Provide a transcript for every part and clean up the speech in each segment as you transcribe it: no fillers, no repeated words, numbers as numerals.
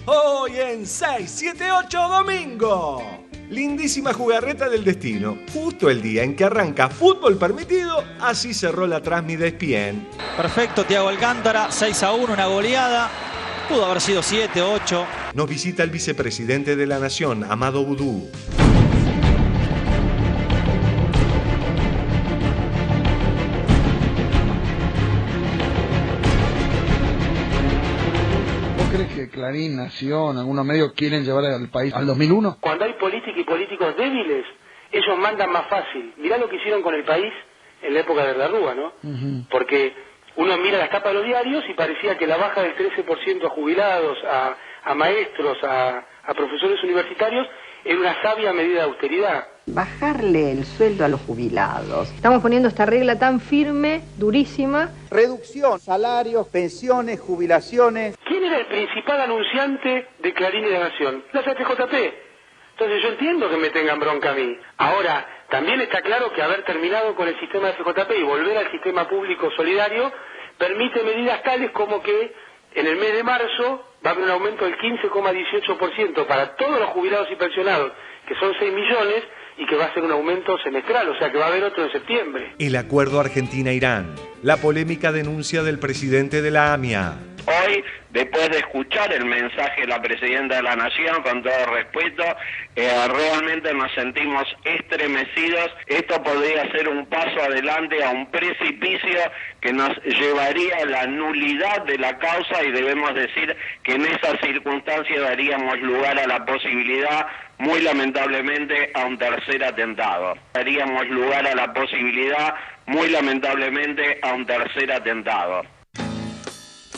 Hoy en 678 Domingo. Lindísima jugarreta del destino. Justo el día en que arranca fútbol permitido, así cerró la Transmi de ESPN. Perfecto, Thiago Alcántara, 6-1, una goleada. Pudo haber sido 7, 8. Nos visita el vicepresidente de la Nación, Amado Vudú. ¿Crees que Clarín, Nación, algunos medios quieren llevar al país al 2001? Cuando hay política y políticos débiles, ellos mandan más fácil. Mirá lo que hicieron con el país en la época de la Rúa, ¿no? Porque uno mira las tapas de los diarios y parecía que la baja del 13% a jubilados, a maestros, a profesores universitarios, era una sabia medida de austeridad. Bajarle el sueldo a los jubilados. Estamos poniendo esta regla tan firme, durísima. Reducción, salarios, pensiones, jubilaciones. ¿Quién era el principal anunciante de Clarín y de Nación? La CTJP. Entonces yo entiendo que me tengan bronca a mí. Ahora, también está claro que haber terminado con el sistema de FJP y volver al sistema público solidario permite medidas tales como que en el mes de marzo va a haber un aumento del 15,18% para todos los jubilados y pensionados, que son 6 millones, y que va a ser un aumento semestral, o sea que va a haber otro en septiembre. El acuerdo Argentina-Irán. La polémica denuncia del presidente de la AMIA. Hoy, después de escuchar el mensaje de la Presidenta de la Nación, con todo respeto, realmente nos sentimos estremecidos. Esto podría ser un paso adelante a un precipicio que nos llevaría a la nulidad de la causa, y debemos decir que en esas circunstancias daríamos lugar a la posibilidad, muy lamentablemente, a un tercer atentado. Daríamos lugar a la posibilidad, muy lamentablemente, a un tercer atentado.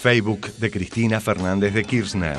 Facebook de Cristina Fernández de Kirchner.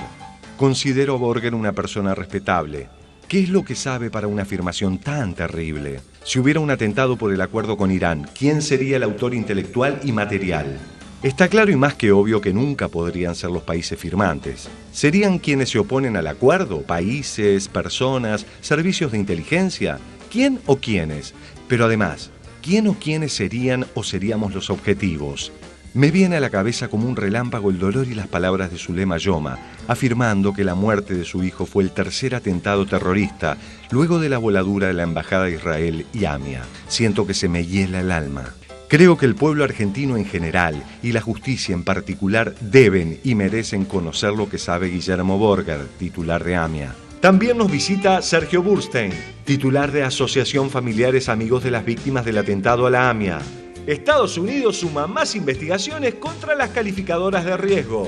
Considero a Borger una persona respetable. ¿Qué es lo que sabe para una afirmación tan terrible? Si hubiera un atentado por el acuerdo con Irán, ¿quién sería el autor intelectual y material? Está claro y más que obvio que nunca podrían ser los países firmantes. ¿Serían quienes se oponen al acuerdo? ¿Países, personas, servicios de inteligencia? ¿Quién o quiénes? Pero además, ¿quién o quiénes serían o seríamos los objetivos? Me viene a la cabeza como un relámpago el dolor y las palabras de Zulema Yoma, afirmando que la muerte de su hijo fue el tercer atentado terrorista, luego de la voladura de la Embajada de Israel y AMIA. Siento que se me hiela el alma. Creo que el pueblo argentino en general y la justicia en particular deben y merecen conocer lo que sabe Guillermo Borger, titular de AMIA. También nos visita Sergio Burstein, titular de Asociación Familiares Amigos de las Víctimas del Atentado a la AMIA. Estados Unidos suma más investigaciones contra las calificadoras de riesgo.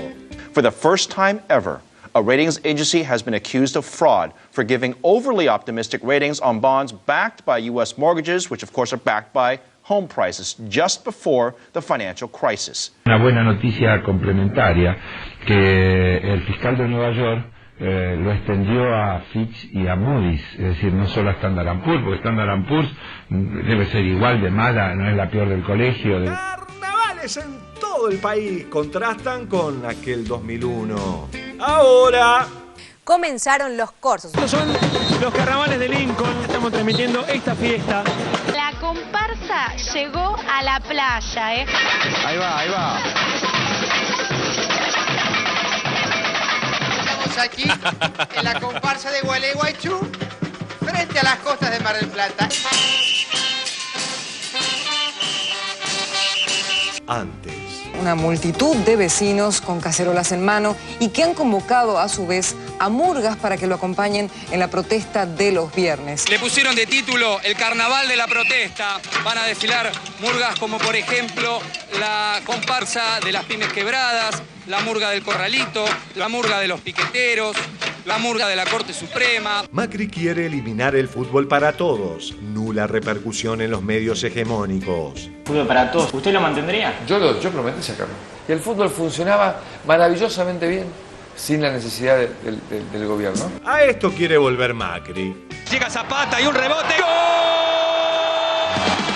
For the first time ever, a ratings agency has been accused of fraud for giving overly optimistic ratings on bonds backed by U.S. mortgages, which of course are backed by home prices, just before the financial crisis. Una buena noticia complementaria, que el fiscal de Nueva York lo extendió a Fitch y a Moody's, es decir, no solo a Standard & Poor's, porque Standard & Poor's debe ser igual de mala, no es la peor del colegio. Carnavales en todo el país contrastan con aquel 2001. Ahora comenzaron los corsos. Estos son los carnavales de Lincoln, estamos transmitiendo esta fiesta. La comparsa llegó a la playa, Ahí va. Aquí en la comparsa de Gualeguaychú frente a las costas de Mar del Plata. Antes. Una multitud de vecinos con cacerolas en mano y que han convocado a su vez a murgas para que lo acompañen en la protesta de los viernes. Le pusieron de título el Carnaval de la Protesta. Van a desfilar murgas como por ejemplo la comparsa de las Pymes Quebradas, la murga del Corralito, la murga de los piqueteros, la murga de la Corte Suprema. Macri quiere eliminar el fútbol para todos. Nula repercusión en los medios hegemónicos. Fútbol para todos, ¿usted lo mantendría? Yo prometí sacarlo. Y el fútbol funcionaba maravillosamente bien sin la necesidad del gobierno. A esto quiere volver Macri. Llega Zapata y un rebote. ¡Gol!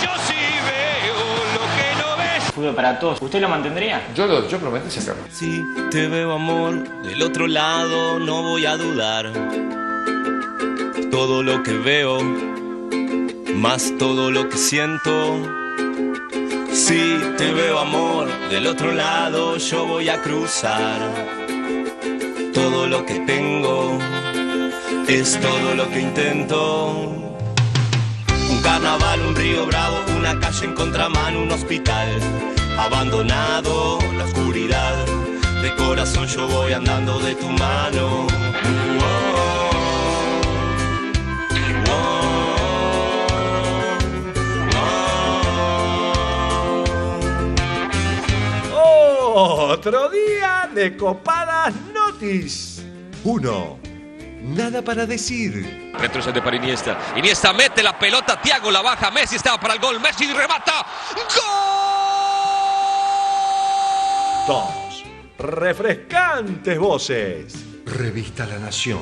Yo sí veo lo que no ves. Fútbol para todos, ¿usted lo mantendría? Yo prometí sacarlo. Si te veo, amor, del otro lado no voy a dudar. Todo lo que veo, más todo lo que siento. Si te veo, amor, del otro lado yo voy a cruzar. todo lo que tengo, es todo lo que intento. Un carnaval, un río bravo, una calle en contramano, un hospital abandonado, la oscuridad. De corazón yo voy andando de tu mano. Otro día de copadas notis. 1. Nada para decir. Retrocede para Iniesta. Iniesta mete la pelota, Thiago la baja, Messi estaba para el gol, Messi remata. ¡Gol! 2. Refrescantes voces. Revista La Nación.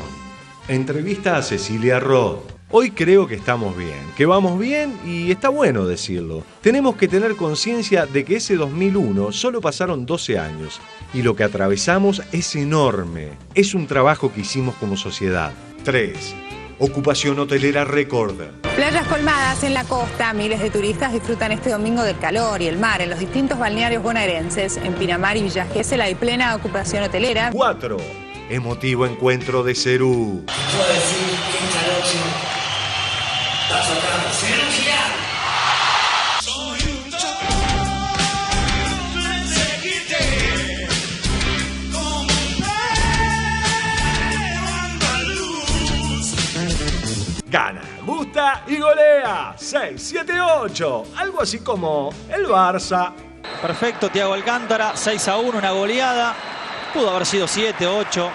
Entrevista a Cecilia Roth. Hoy creo que estamos bien, que vamos bien y está bueno decirlo. Tenemos que tener conciencia de que ese 2001 solo pasaron 12 años y lo que atravesamos es enorme. Es un trabajo que hicimos como sociedad. 3. Ocupación hotelera récord. Playas colmadas en la costa, miles de turistas disfrutan este domingo del calor y el mar en los distintos balnearios bonaerenses. En Pinamar y Villa Gesell hay plena ocupación hotelera. 4. Emotivo encuentro de Cerú. Puedo decir que esta noche está tocando Cerú. Gana, gusta y golea. 6-7-8. Algo así como el Barça. Perfecto, Thiago Alcántara. 6-1, una goleada. Pudo haber sido 7-8.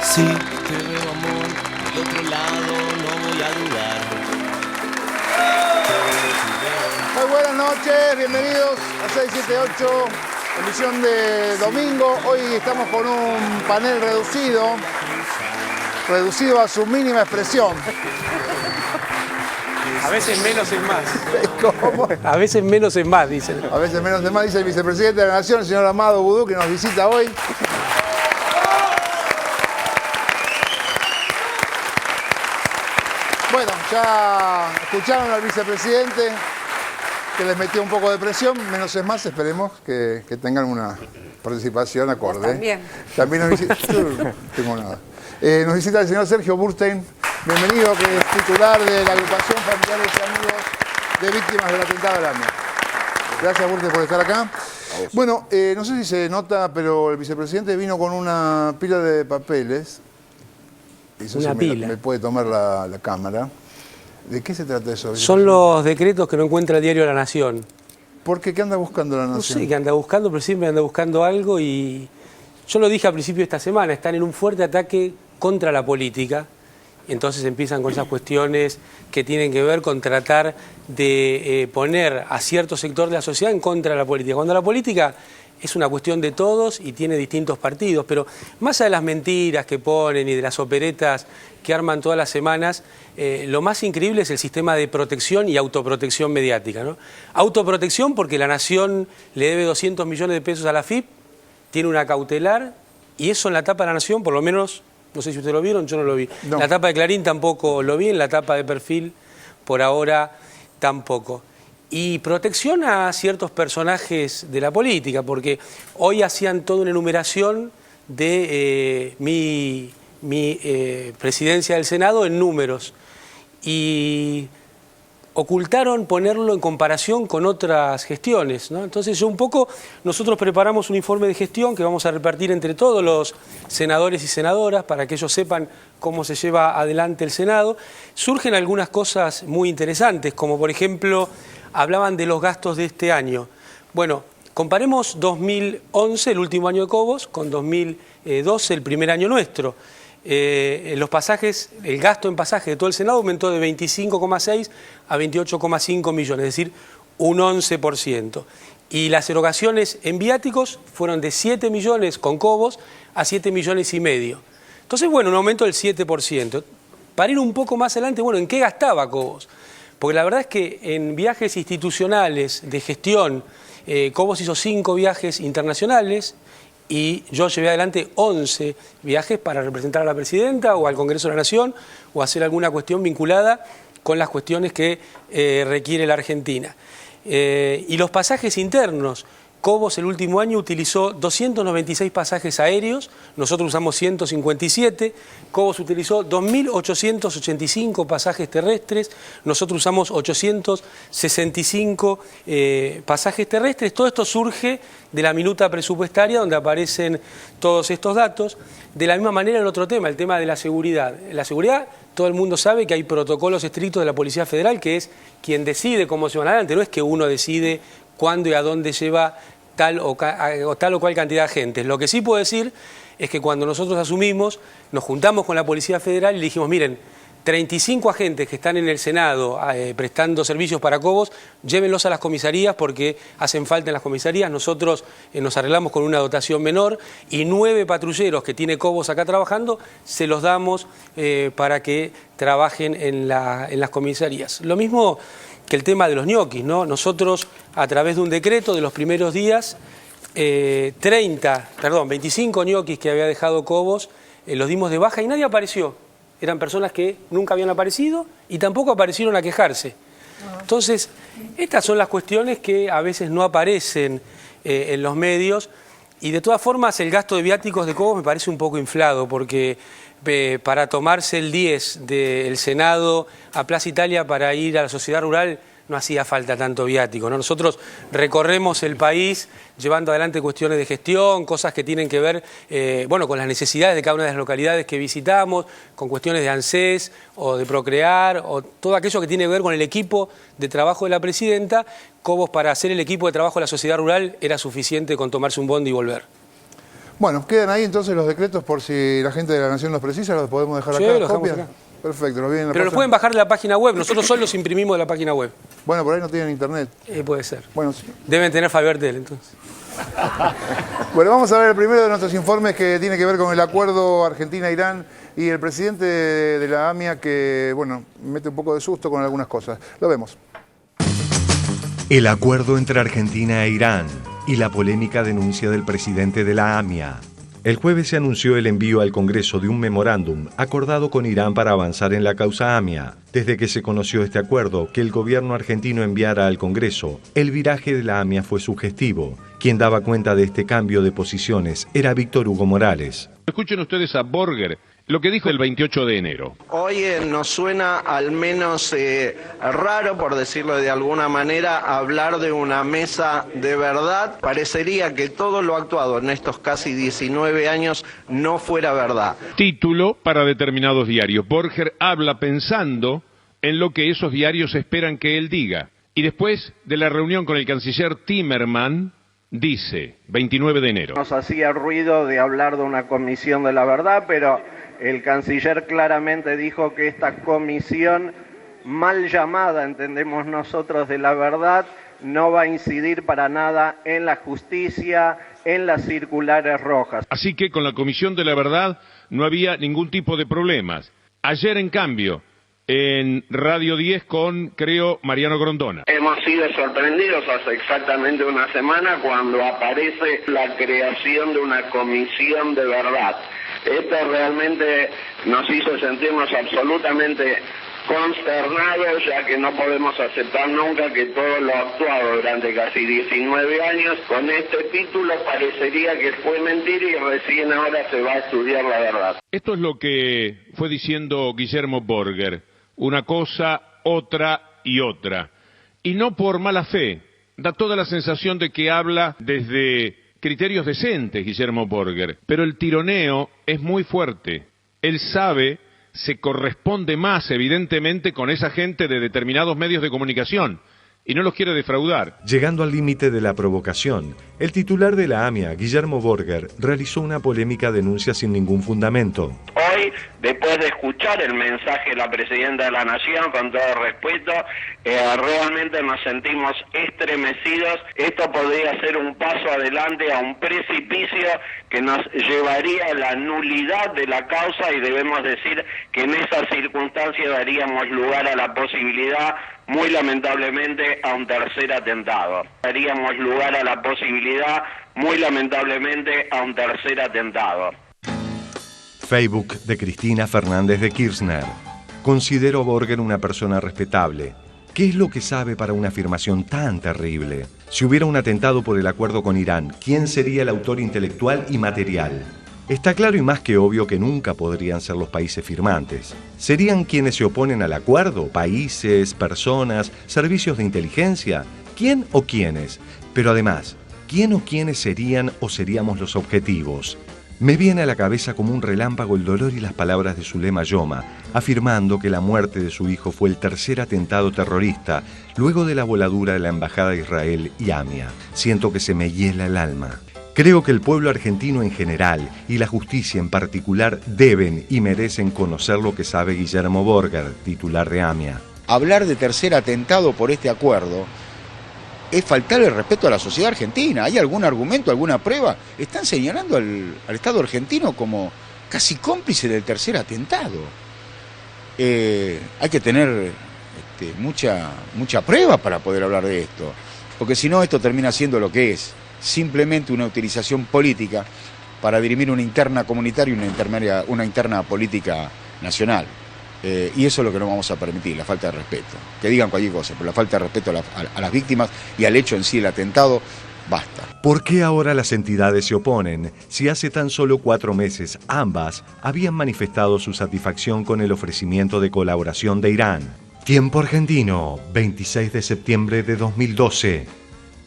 Si te veo amor, del otro lado no voy a dudar. Muy buenas noches, bienvenidos a 678, emisión de domingo. Hoy estamos con un panel reducido a su mínima expresión. A veces menos es más. ¿Cómo? A veces menos es más, dicen. A veces menos es más, dice el vicepresidente de la Nación, el señor Amado Vudú, que nos visita hoy. Bueno, ya escucharon al vicepresidente que les metió un poco de presión, menos es más, esperemos que tengan una participación acorde. También. También nos visita, yo no tengo nada. Nos visita el señor Sergio Burstein, bienvenido, que es titular de la agrupación Familiares y Amigos de Víctimas del Atentado al AMIA. Gracias, Burstein, por estar acá. Bueno, no sé si se nota, pero el vicepresidente vino con una pila de papeles. Eso una pila. Me puede tomar la cámara. ¿De qué se trata eso? Son los decretos que no encuentra el diario La Nación. ¿Por qué? ¿Qué anda buscando La Nación? No sé qué anda buscando, pero siempre anda buscando algo y yo lo dije al principio de esta semana, están en un fuerte ataque contra la política. Entonces empiezan con esas cuestiones que tienen que ver con tratar de poner a cierto sector de la sociedad en contra de la política. Cuando la política es una cuestión de todos y tiene distintos partidos, pero más allá de las mentiras que ponen y de las operetas que arman todas las semanas, lo más increíble es el sistema de protección y autoprotección mediática, ¿no? Autoprotección porque La Nación le debe 200 millones de pesos a la AFIP, tiene una cautelar y eso en la tapa de La Nación, por lo menos, no sé si ustedes lo vieron, yo no lo vi. No. La tapa de Clarín tampoco lo vi, en la tapa de Perfil por ahora tampoco. Y protección a ciertos personajes de la política, porque hoy hacían toda una enumeración de mi presidencia del Senado en números y ocultaron ponerlo en comparación con otras gestiones, ¿no? Entonces nosotros preparamos un informe de gestión que vamos a repartir entre todos los senadores y senadoras para que ellos sepan cómo se lleva adelante el Senado. Surgen algunas cosas muy interesantes, como por ejemplo, hablaban de los gastos de este año. Bueno, Comparemos 2011, el último año de Cobos, con 2012, el primer año nuestro. Los pasajes, el gasto en pasajes de todo el Senado aumentó de 25,6 a 28,5 millones, es decir, un 11%. Y las erogaciones en viáticos fueron de 7 millones con Cobos a 7 millones y medio. Entonces, bueno, un aumento del 7%. Para ir un poco más adelante, bueno, ¿en qué gastaba Cobos? Porque la verdad es que en viajes institucionales de gestión, Cobos hizo 5 viajes internacionales y yo llevé adelante 11 viajes para representar a la presidenta o al Congreso de la Nación o hacer alguna cuestión vinculada con las cuestiones que requiere la Argentina. Y los pasajes internos, Cobos el último año utilizó 296 pasajes aéreos, nosotros usamos 157, Cobos utilizó 2.885 pasajes terrestres, nosotros usamos 865 pasajes terrestres. Todo esto surge de la minuta presupuestaria donde aparecen todos estos datos. De la misma manera el otro tema, el tema de la seguridad. La seguridad, todo el mundo sabe que hay protocolos estrictos de la Policía Federal, que es quien decide cómo se van adelante, no es que uno decide cuándo y a dónde lleva tal o cual cantidad de agentes. Lo que sí puedo decir es que cuando nosotros asumimos, nos juntamos con la Policía Federal y le dijimos, miren, 35 agentes que están en el Senado prestando servicios para Cobos, llévenlos a las comisarías porque hacen falta en las comisarías. Nosotros nos arreglamos con una dotación menor y 9 patrulleros que tiene Cobos acá trabajando, se los damos para que trabajen en las comisarías. Lo mismo que el tema de los ñoquis, ¿no? Nosotros, a través de un decreto de los primeros días, 25 ñoquis que había dejado Cobos, los dimos de baja y nadie apareció. Eran personas que nunca habían aparecido y tampoco aparecieron a quejarse. Entonces, estas son las cuestiones que a veces no aparecen en los medios y de todas formas el gasto de viáticos de Cobos me parece un poco inflado porque para tomarse el 10 del Senado a Plaza Italia para ir a la sociedad rural no hacía falta tanto viático, ¿no? Nosotros recorremos el país llevando adelante cuestiones de gestión, cosas que tienen que ver con las necesidades de cada una de las localidades que visitamos, con cuestiones de ANSES o de Procrear, o todo aquello que tiene que ver con el equipo de trabajo de la presidenta. Cobos, para hacer el equipo de trabajo de la sociedad rural, era suficiente con tomarse un bondi y volver. Bueno, quedan ahí entonces los decretos por si la gente de la Nación los precisa, los podemos dejar acá. Sí, los dejamos acá. Perfecto, los vienen en la Pero los pueden bajar de la página web, nosotros solo los imprimimos de la página web. Bueno, por ahí no tienen internet. Puede ser. Bueno, sí. Deben tener Fibertel, entonces. Bueno, vamos a ver el primero de nuestros informes que tiene que ver con el acuerdo Argentina-Irán y el presidente de la AMIA que, bueno, mete un poco de susto con algunas cosas. Lo vemos. El acuerdo entre Argentina e Irán y la polémica denuncia del presidente de la AMIA. El jueves se anunció el envío al Congreso de un memorándum acordado con Irán para avanzar en la causa AMIA. Desde que se conoció este acuerdo que el gobierno argentino enviara al Congreso, el viraje de la AMIA fue sugestivo. Quien daba cuenta de este cambio de posiciones era Víctor Hugo Morales. Escuchen ustedes a Borger, lo que dijo el 28 de enero. Hoy nos suena al menos raro, por decirlo de alguna manera, hablar de una mesa de verdad. Parecería que todo lo actuado en estos casi 19 años no fuera verdad. Título para determinados diarios. Borger habla pensando en lo que esos diarios esperan que él diga. Y después de la reunión con el canciller Timerman, dice, 29 de enero. Nos hacía ruido de hablar de una comisión de la verdad, pero el canciller claramente dijo que esta comisión mal llamada, entendemos nosotros, de la verdad, no va a incidir para nada en la justicia, en las circulares rojas. Así que con la comisión de la verdad no había ningún tipo de problemas. Ayer, en cambio, en Radio 10 con, creo, Mariano Grondona. Hemos sido sorprendidos hace exactamente una semana cuando aparece la creación de una comisión de verdad. Esto realmente nos hizo sentirnos absolutamente consternados, ya que no podemos aceptar nunca que todo lo actuado durante casi 19 años con este título parecería que fue mentira y recién ahora se va a estudiar la verdad. Esto es lo que fue diciendo Guillermo Borger. Una cosa, otra y otra. Y no por mala fe. Da toda la sensación de que habla desde criterios decentes, Guillermo Borger. Pero el tironeo es muy fuerte. Él sabe, se corresponde más, evidentemente, con esa gente de determinados medios de comunicación y no los quiere defraudar. Llegando al límite de la provocación, el titular de la AMIA, Guillermo Borger, realizó una polémica denuncia sin ningún fundamento. Hoy, después de escuchar el mensaje de la Presidenta de la Nación, con todo respeto, realmente nos sentimos estremecidos. Esto podría ser un paso adelante a un precipicio que nos llevaría a la nulidad de la causa, y debemos decir que en esas circunstancias daríamos lugar a la posibilidad, muy lamentablemente, a un tercer atentado. Daríamos lugar a la posibilidad, muy lamentablemente, a un tercer atentado. Facebook de Cristina Fernández de Kirchner. Considero a Borger una persona respetable. ¿Qué es lo que sabe para una afirmación tan terrible? Si hubiera un atentado por el acuerdo con Irán, ¿quién sería el autor intelectual y material? Está claro y más que obvio que nunca podrían ser los países firmantes. ¿Serían quienes se oponen al acuerdo? ¿Países, personas, servicios de inteligencia? ¿Quién o quiénes? Pero además, ¿quién o quiénes serían o seríamos los objetivos? Me viene a la cabeza como un relámpago el dolor y las palabras de Zulema Yoma, afirmando que la muerte de su hijo fue el tercer atentado terrorista, luego de la voladura de la Embajada de Israel y AMIA. Siento que se me hiela el alma. Creo que el pueblo argentino en general y la justicia en particular deben y merecen conocer lo que sabe Guillermo Borger, titular de AMIA. Hablar de tercer atentado por este acuerdo es faltarle el respeto a la sociedad argentina. ¿Hay algún argumento, alguna prueba? Están señalando al Estado argentino como casi cómplice del tercer atentado. Hay que tener mucha prueba para poder hablar de esto, porque si no, esto termina siendo lo que es, simplemente una utilización política para dirimir una interna comunitaria y una interna política nacional. Y eso es lo que no vamos a permitir, la falta de respeto. Que digan cualquier cosa, pero la falta de respeto a las víctimas y al hecho en sí, el atentado, basta. ¿Por qué ahora las entidades se oponen si hace tan solo 4 meses ambas habían manifestado su satisfacción con el ofrecimiento de colaboración de Irán? Tiempo argentino, 26 de septiembre de 2012.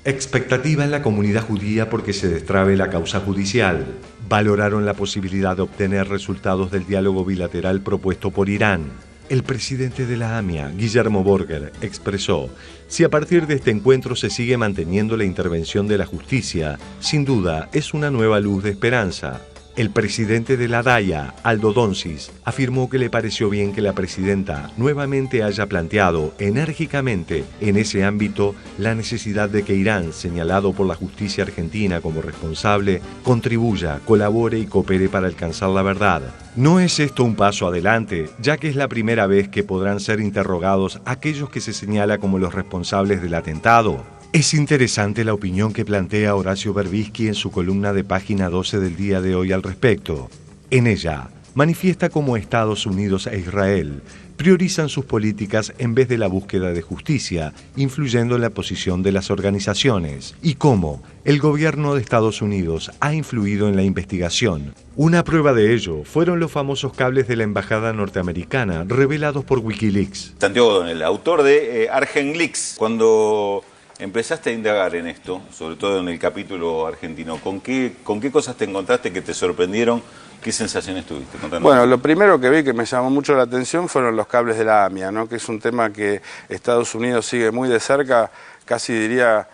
Expectativa en la comunidad judía porque se destrabe la causa judicial. Valoraron la posibilidad de obtener resultados del diálogo bilateral propuesto por Irán. El presidente de la AMIA, Guillermo Borger, expresó: si a partir de este encuentro se sigue manteniendo la intervención de la justicia, sin duda es una nueva luz de esperanza. El presidente de la DAIA, Aldo Donsis, afirmó que le pareció bien que la presidenta nuevamente haya planteado enérgicamente en ese ámbito la necesidad de que Irán, señalado por la justicia argentina como responsable, contribuya, colabore y coopere para alcanzar la verdad. ¿No es esto un paso adelante, ya que es la primera vez que podrán ser interrogados aquellos que se señala como los responsables del atentado? Es interesante la opinión que plantea Horacio Berbisky en su columna de página 12 del día de hoy al respecto. En ella, manifiesta cómo Estados Unidos e Israel priorizan sus políticas en vez de la búsqueda de justicia, influyendo en la posición de las organizaciones, y cómo el gobierno de Estados Unidos ha influido en la investigación. Una prueba de ello fueron los famosos cables de la embajada norteamericana revelados por Wikileaks. Santiago Donel, autor de ArgenLeaks, cuando empezaste a indagar en esto, sobre todo en el capítulo argentino, ¿con qué cosas te encontraste que te sorprendieron? ¿Qué sensaciones tuviste? Contanos. Bueno, lo primero que vi que me llamó mucho la atención fueron los cables de la AMIA, ¿no? Que es un tema que Estados Unidos sigue muy de cerca, casi diría,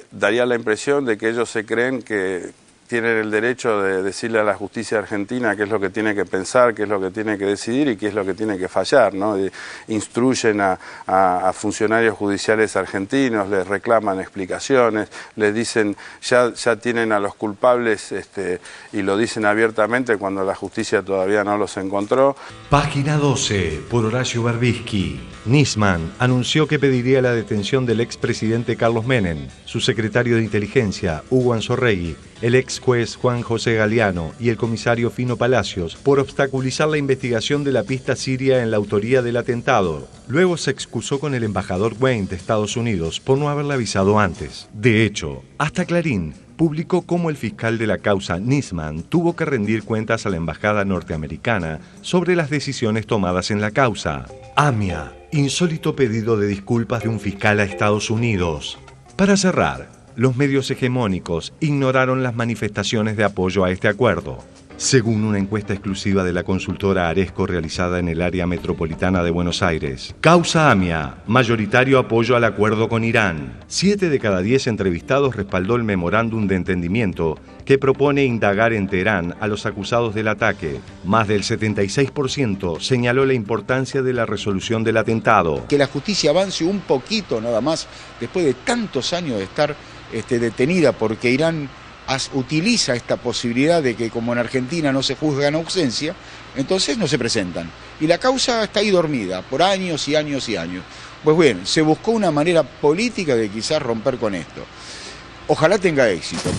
daría la impresión de que ellos se creen que tienen el derecho de decirle a la justicia argentina qué es lo que tiene que pensar, qué es lo que tiene que decidir y qué es lo que tiene que fallar, ¿no? Instruyen a funcionarios judiciales argentinos, les reclaman explicaciones, les dicen, ya tienen a los culpables y lo dicen abiertamente cuando la justicia todavía no los encontró. Página 12, por Horacio Berbisky. Nisman anunció que pediría la detención del expresidente Carlos Menem, su secretario de inteligencia, Hugo Anzorregui, el ex juez Juan José Galeano y el comisario Fino Palacios por obstaculizar la investigación de la pista siria en la autoría del atentado. Luego se excusó con el embajador Wayne de Estados Unidos por no haberle avisado antes. De hecho, hasta Clarín publicó cómo el fiscal de la causa, Nisman, tuvo que rendir cuentas a la embajada norteamericana sobre las decisiones tomadas en la causa. AMIA, insólito pedido de disculpas de un fiscal a Estados Unidos. Para cerrar, los medios hegemónicos ignoraron las manifestaciones de apoyo a este acuerdo. según una encuesta exclusiva de la consultora Aresco realizada en el área metropolitana de Buenos Aires. Causa AMIA, mayoritario apoyo al acuerdo con Irán. 7 de cada 10 entrevistados respaldó el memorándum de entendimiento que propone indagar en Teherán a los acusados del ataque. Más del 76% señaló la importancia de la resolución del atentado. Que la justicia avance un poquito nada más, después de tantos años de estar detenida porque Irán utiliza esta posibilidad de que como en Argentina no se juzga en ausencia, entonces no se presentan. Y la causa está ahí dormida por años y años y años. Pues bien, se buscó una manera política de quizás romper con esto. Ojalá tenga éxito.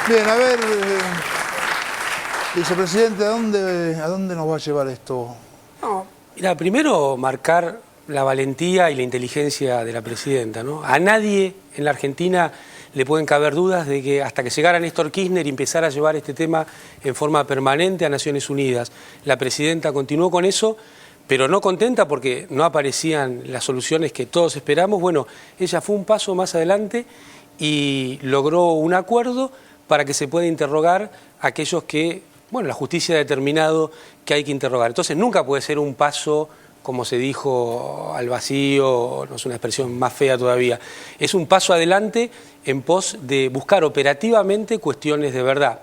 Bien, a ver, vicepresidente, ¿a dónde nos va a llevar esto? No, mira, primero marcar la valentía y la inteligencia de la presidenta, ¿no? A nadie en la Argentina le pueden caber dudas de que hasta que llegara Néstor Kirchner y empezara a llevar este tema en forma permanente a Naciones Unidas, la presidenta continuó con eso, pero no contenta porque no aparecían las soluciones que todos esperamos. Bueno, ella fue un paso más adelante y logró un acuerdo para que se pueda interrogar a aquellos que, bueno, la justicia ha determinado que hay que interrogar. Entonces nunca puede ser un paso, como se dijo, al vacío, no es una expresión más fea todavía. Es un paso adelante en pos de buscar operativamente cuestiones de verdad.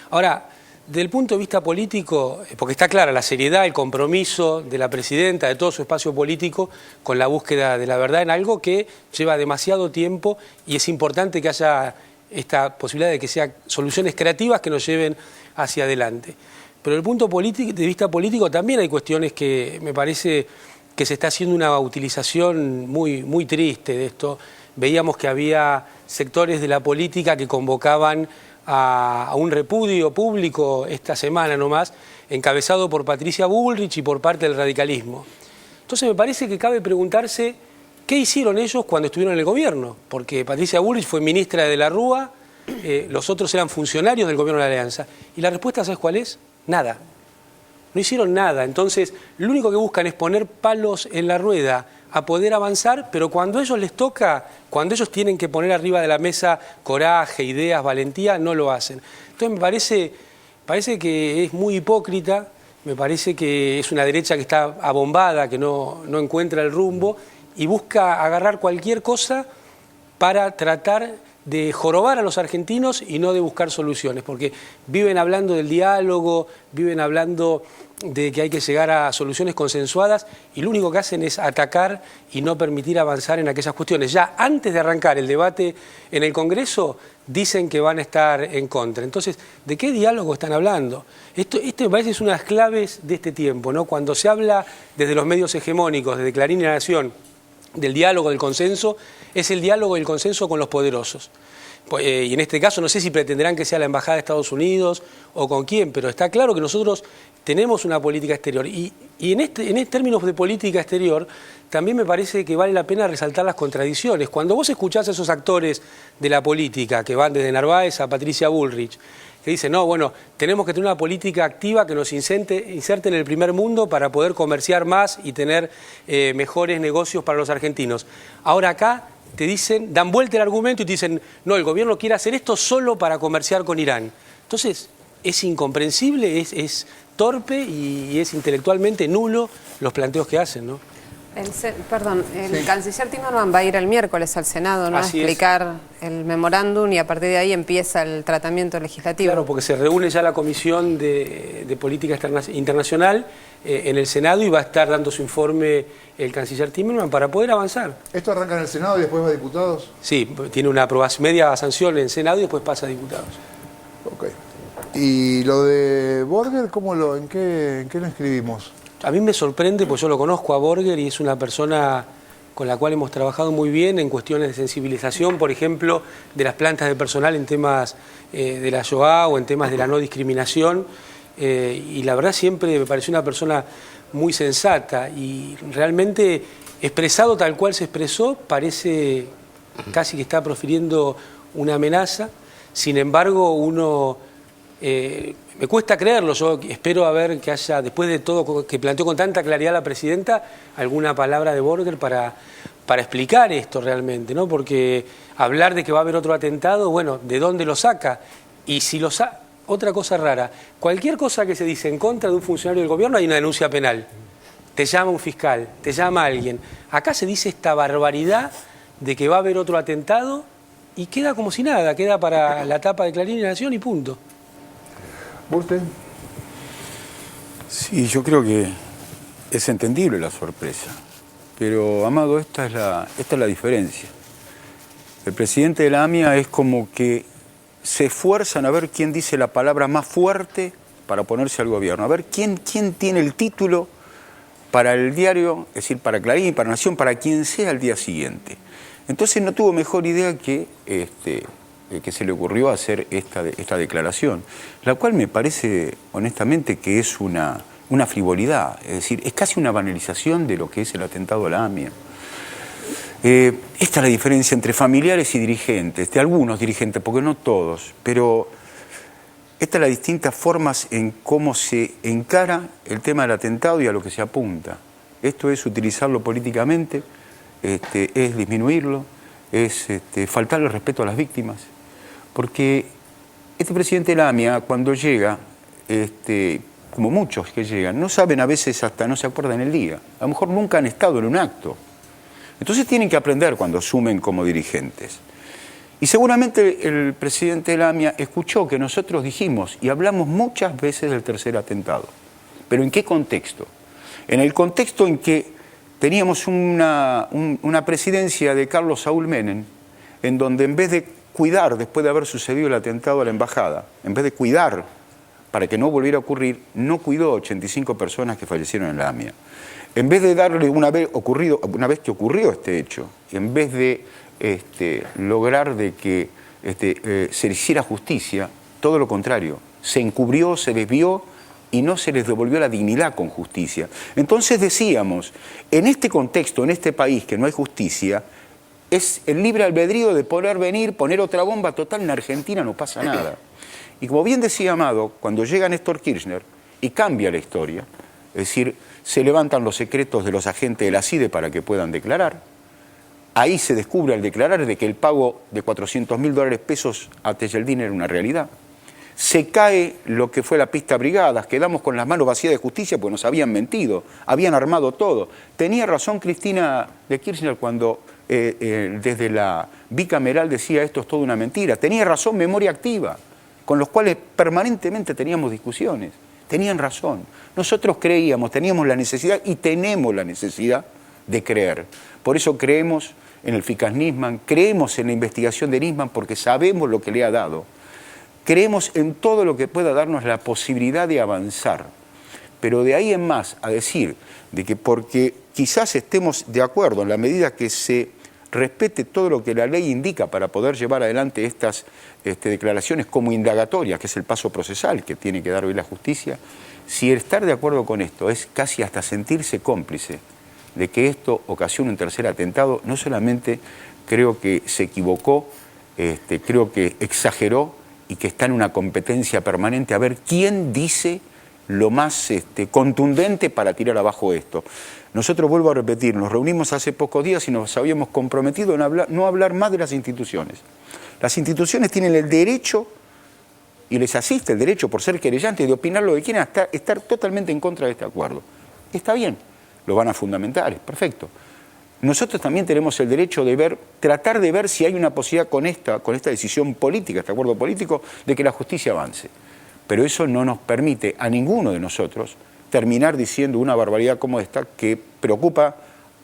Ahora, desde el punto de vista político, porque está clara la seriedad, el compromiso de la presidenta, de todo su espacio político, con la búsqueda de la verdad en algo que lleva demasiado tiempo y es importante que haya esta posibilidad de que sean soluciones creativas que nos lleven hacia adelante. Pero desde el punto de vista político también hay cuestiones que me parece que se está haciendo una utilización muy triste de esto. Veíamos que había sectores de la política que convocaban a un repudio público esta semana nomás, encabezado por Patricia Bullrich y por parte del radicalismo. Entonces me parece que cabe preguntarse qué hicieron ellos cuando estuvieron en el gobierno, porque Patricia Bullrich fue ministra de la Rúa, los otros eran funcionarios del gobierno de la Alianza. Y la respuesta, ¿sabes cuál es? Nada. No hicieron nada. Entonces, lo único que buscan es poner palos en la rueda a poder avanzar, pero cuando a ellos les toca, cuando ellos tienen que poner arriba de la mesa coraje, ideas, valentía, no lo hacen. Entonces me parece que es muy hipócrita, me parece que es una derecha que está abombada, que no encuentra el rumbo y busca agarrar cualquier cosa para tratar de jorobar a los argentinos y no de buscar soluciones, porque viven hablando del diálogo, viven hablando de que hay que llegar a soluciones consensuadas y lo único que hacen es atacar y no permitir avanzar en aquellas cuestiones. Ya antes de arrancar el debate en el Congreso dicen que van a estar en contra. Entonces, ¿de qué diálogo están hablando? Esto me parece es una de las claves de este tiempo, ¿no? Cuando se habla desde los medios hegemónicos, desde Clarín y La Nación, del diálogo, del consenso, es el diálogo y el consenso con los poderosos. Y en este caso no sé si pretenderán que sea la Embajada de Estados Unidos o con quién, pero está claro que nosotros tenemos una política exterior. Y en términos de política exterior, también me parece que vale la pena resaltar las contradicciones. Cuando vos escuchás a esos actores de la política, que van desde Narváez a Patricia Bullrich, que dicen, no, bueno, tenemos que tener una política activa que nos inserte en el primer mundo para poder comerciar más y tener mejores negocios para los argentinos. Ahora acá te dicen, dan vuelta el argumento y te dicen, no, el gobierno quiere hacer esto solo para comerciar con Irán. Entonces, es incomprensible, es torpe y es intelectualmente nulo los planteos que hacen, ¿no? El canciller Timerman va a ir el miércoles al Senado, ¿no? A explicar el memorándum y a partir de ahí empieza el tratamiento legislativo. Claro, porque se reúne ya la Comisión de Política Internacional en el Senado y va a estar dando su informe el canciller Timerman para poder avanzar. ¿Esto arranca en el Senado y después va a diputados? Sí, tiene una aprobación, media sanción en el Senado y después pasa a diputados. Ok. ¿Y lo de Borger, en qué lo inscribimos? A mí me sorprende, pues yo lo conozco a Borger y es una persona con la cual hemos trabajado muy bien en cuestiones de sensibilización, por ejemplo, de las plantas de personal en temas de la Shoah o en temas de la no discriminación. Y la verdad siempre me pareció una persona muy sensata y realmente expresado tal cual se expresó, parece casi que está profiriendo una amenaza. Sin embargo, uno me cuesta creerlo. Yo espero a ver que haya, después de todo que planteó con tanta claridad la presidenta, alguna palabra de Borger para explicar esto realmente, ¿no? Porque hablar de que va a haber otro atentado, bueno, ¿de dónde lo saca? Y si lo saca, otra cosa rara, cualquier cosa que se dice en contra de un funcionario del gobierno hay una denuncia penal. Te llama un fiscal, te llama alguien. Acá se dice esta barbaridad de que va a haber otro atentado y queda como si nada, queda para la tapa de Clarín y Nación y punto. ¿Usted? Sí, yo creo que es entendible la sorpresa. Pero, Amado, esta es la diferencia. El presidente de la AMIA es como que se esfuerzan a ver quién dice la palabra más fuerte para oponerse al gobierno, a ver quién tiene el título para el diario, es decir, para Clarín, para Nación, para quien sea el día siguiente. Entonces no tuvo mejor idea que se le ocurrió hacer esta declaración, la cual me parece, honestamente, que es una frivolidad, es decir, es casi una banalización de lo que es el atentado a la AMIA. Esta es la diferencia entre familiares y dirigentes, de algunos dirigentes, porque no todos, pero estas son las distintas formas en cómo se encara el tema del atentado y a lo que se apunta. Esto es utilizarlo políticamente, es disminuirlo, es faltarle respeto a las víctimas, porque este presidente de la AMIA, cuando llega, como muchos que llegan, no saben a veces, hasta no se acuerdan el día. A lo mejor nunca han estado en un acto. Entonces tienen que aprender cuando asumen como dirigentes. Y seguramente el presidente de la AMIA escuchó que nosotros dijimos y hablamos muchas veces del tercer atentado. ¿Pero en qué contexto? En el contexto en que teníamos una presidencia de Carlos Saúl Menem, en donde en vez de cuidar, después de haber sucedido el atentado a la embajada, en vez de cuidar para que no volviera a ocurrir, no cuidó a 85 personas que fallecieron en la AMIA. En vez de darle, una vez que ocurrió este hecho, en vez de lograr de que se le hiciera justicia, todo lo contrario, se encubrió, se desvió y no se les devolvió la dignidad con justicia. Entonces decíamos, en este contexto, en este país que no hay justicia, es el libre albedrío de poder venir, poner otra bomba, total, en Argentina no pasa nada. Y como bien decía Amado, cuando llega Néstor Kirchner y cambia la historia, es decir, se levantan los secretos de los agentes de la CIDE para que puedan declarar, ahí se descubre al declarar de que el pago de $400.000 pesos a Tejeldín era una realidad. Se cae lo que fue la pista brigadas, quedamos con las manos vacías de justicia porque nos habían mentido, habían armado todo. Tenía razón Cristina de Kirchner cuando desde la bicameral decía esto es toda una mentira. Tenía razón Memoria Activa, con los cuales permanentemente teníamos discusiones. Tenían razón. Nosotros creíamos, teníamos la necesidad y tenemos la necesidad de creer. Por eso creemos en el fiscal Nisman, creemos en la investigación de Nisman porque sabemos lo que le ha dado. Creemos en todo lo que pueda darnos la posibilidad de avanzar. Pero de ahí en más a decir de que porque quizás estemos de acuerdo en la medida que se respete todo lo que la ley indica para poder llevar adelante estas declaraciones como indagatorias, que es el paso procesal que tiene que dar hoy la justicia, si estar de acuerdo con esto es casi hasta sentirse cómplice de que esto ocasione un tercer atentado, no solamente creo que se equivocó, creo que exageró y que está en una competencia permanente a ver quién dice lo más contundente para tirar abajo esto. Nosotros, vuelvo a repetir, nos reunimos hace pocos días y nos habíamos comprometido en no hablar más de las instituciones. Las instituciones tienen el derecho, y les asiste el derecho por ser querellantes, de opinar lo que quieran, hasta estar totalmente en contra de este acuerdo. Está bien, lo van a fundamentar, es perfecto. Nosotros también tenemos el derecho de tratar de ver si hay una posibilidad con esta decisión política, este acuerdo político, de que la justicia avance. Pero eso no nos permite a ninguno de nosotros terminar diciendo una barbaridad como esta que preocupa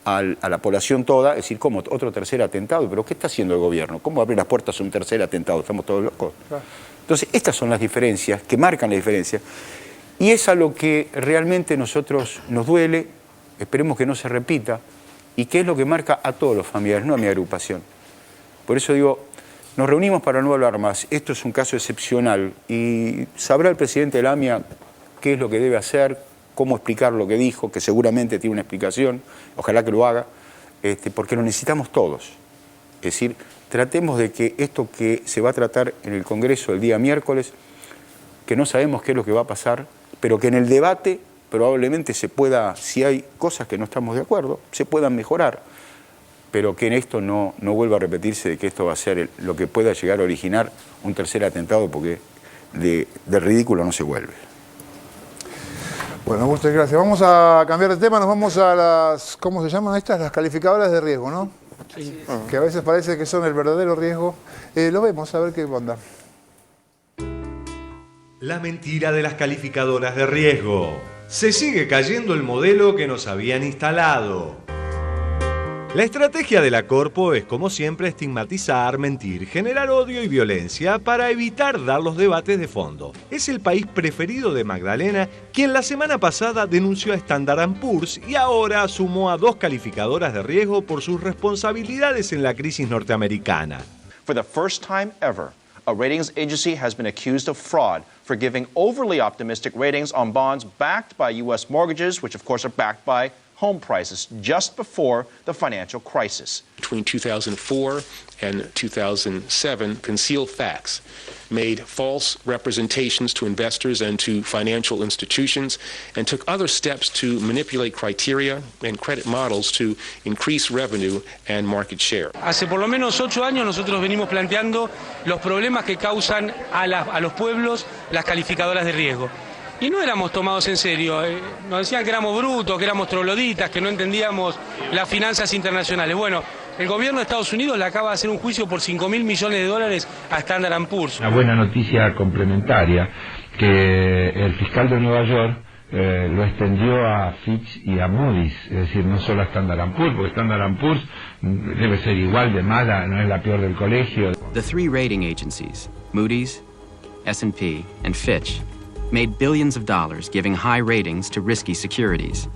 a la población toda, es decir, como otro tercer atentado. ¿Pero qué está haciendo el gobierno? ¿Cómo abre las puertas a un tercer atentado? ¿Estamos todos locos? Entonces, estas son las diferencias que marcan la diferencia. Y es a lo que realmente nosotros nos duele, esperemos que no se repita, y que es lo que marca a todos los familiares, no a mi agrupación. Por eso digo, nos reunimos para no hablar más. Esto es un caso excepcional y sabrá el presidente de la AMIA qué es lo que debe hacer, cómo explicar lo que dijo, que seguramente tiene una explicación, ojalá que lo haga, porque lo necesitamos todos. Es decir, tratemos de que esto que se va a tratar en el Congreso el día miércoles que no sabemos qué es lo que va a pasar, pero que en el debate probablemente se pueda, si hay cosas que no estamos de acuerdo, se puedan mejorar, pero que en esto no vuelva a repetirse de que esto va a ser lo que pueda llegar a originar un tercer atentado, porque de ridículo no se vuelve. Bueno, muchas gracias. Vamos a cambiar de tema, nos vamos a las, ¿cómo se llaman estas? Las calificadoras de riesgo, ¿no? Sí. Que a veces parece que son el verdadero riesgo. Lo vemos, a ver qué onda. La mentira de las calificadoras de riesgo. Se sigue cayendo el modelo que nos habían instalado. La estrategia de la Corpo es, como siempre, estigmatizar, mentir, generar odio y violencia para evitar dar los debates de fondo. Es el país preferido de Magdalena, quien la semana pasada denunció a Standard & Poor's y ahora sumó a 2 calificadoras de riesgo por sus responsabilidades en la crisis norteamericana. For the first time ever, a ratings agency has been accused of fraud for giving overly optimistic ratings on bonds backed by U.S. mortgages, which of course are backed by home prices just before the financial crisis. Between 2004 and 2007, concealed facts made false representations to investors and to financial institutions and took other steps to manipulate criteria and credit models to increase revenue and market share. Hace por lo menos 8 años nosotros venimos planteando los problemas que causan a los pueblos las calificadoras de riesgo. Y no éramos tomados en serio, nos decían que éramos brutos, que éramos trogloditas, que no entendíamos las finanzas internacionales. Bueno, el gobierno de Estados Unidos le acaba de hacer un juicio por $5.000 millones a Standard & Poor's. Una buena noticia complementaria, que el fiscal de Nueva York lo extendió a Fitch y a Moody's, es decir, no solo a Standard & Poor's, porque Standard & Poor's debe ser igual de mala, no es la peor del colegio. The 3 rating agencies, Moody's, S&P, and Fitch, made billions of dollars giving high ratings to risky securities.